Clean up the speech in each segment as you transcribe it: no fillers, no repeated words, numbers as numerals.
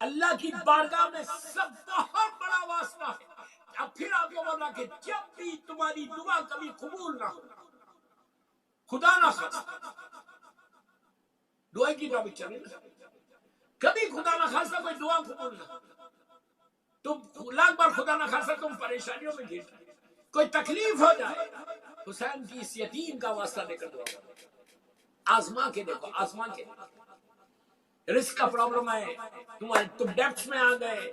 اللہ کی بارگاہ میں سب بہت بڑا واسطہ ہے. اب پھر آپ کو بولا کہ جب بھی تمہاری دعا کبھی قبول نہ ہو، خدا نہ خواستہ، دعا کی ٹاپک چلے نا، کبھی خدا نہ خواستہ کوئی دعا قبول نہ ہو، تم لاکھ بار خدا نہ خواستہ تم پریشانیوں میں گر جائے، کوئی تکلیف ہو جائے، حسین کی اس یتیم کا واسطہ لے کر دعا کرو. آزما کے دیکھو، آزما کے رزق کا پرابلم ہے، تم ڈیپتھ میں آ گئے،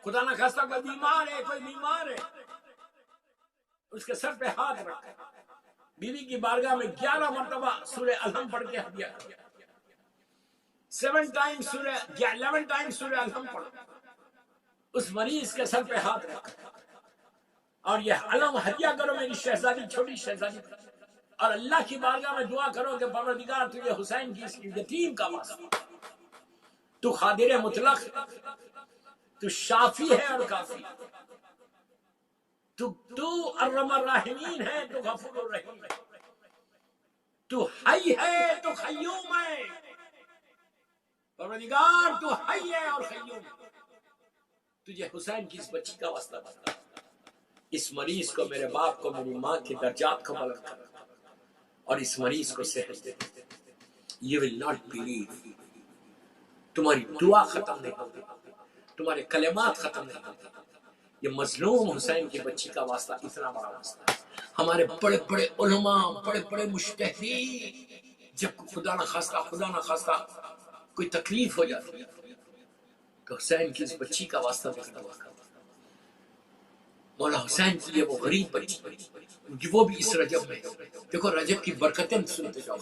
خدا نہ خواستہ کوئی بیمار ہے، اس کے سر پہ ہاتھ رکھا، بیوی کی بارگاہ میں 11 مرتبہ سورہ الحم پڑھ کے ہدیہ کیا، 11 ٹائم سورہ الحم پڑھو، اس مریض کے سر پہ ہاتھ رکھا اور یہ علم ہدیہ کرو میری شہزادی، چھوٹی شہزادی، اور اللہ کی بارگاہ میں دعا کرو کہ پروردگار تجھے حسین کی اس یتیم کا واسطہ، تو قادر مطلق، تو شافی ہے اور کافی، تو ارحم الراحمین ہے، تو غفور الرحیم ہے، تو حی ہے تو قیوم ہے، پروردگار تو حی ہے اور قیوم ہے، تجھے حسین کی اس بچی کا واسطہ بتا، اس مریض کو، میرے باپ کو، میری ماں کے درجات کو بلند کر اور اس مریض کو صحت دے. You will not believe، تمہاری دعا ختم نہیں ہوگی، تمہارے کلمات ختم نہیں ہوگی. یہ مظلوم حسین کی بچی کا واسطہ اتنا بڑا واسطہ ہے. ہمارے بڑے بڑے علماء، بڑے بڑے مجتہدین، جب خدا نہ خواستہ کوئی تکلیف ہو جاتی ہے تو حسین کی اس بچی کا واسطہ دے کر دعا کرتا. مولا حسین کی یہ وہ غریب بچی، وہ بھی اس رجب میں، دیکھو رجب کی برکتیں سنتے جاؤ.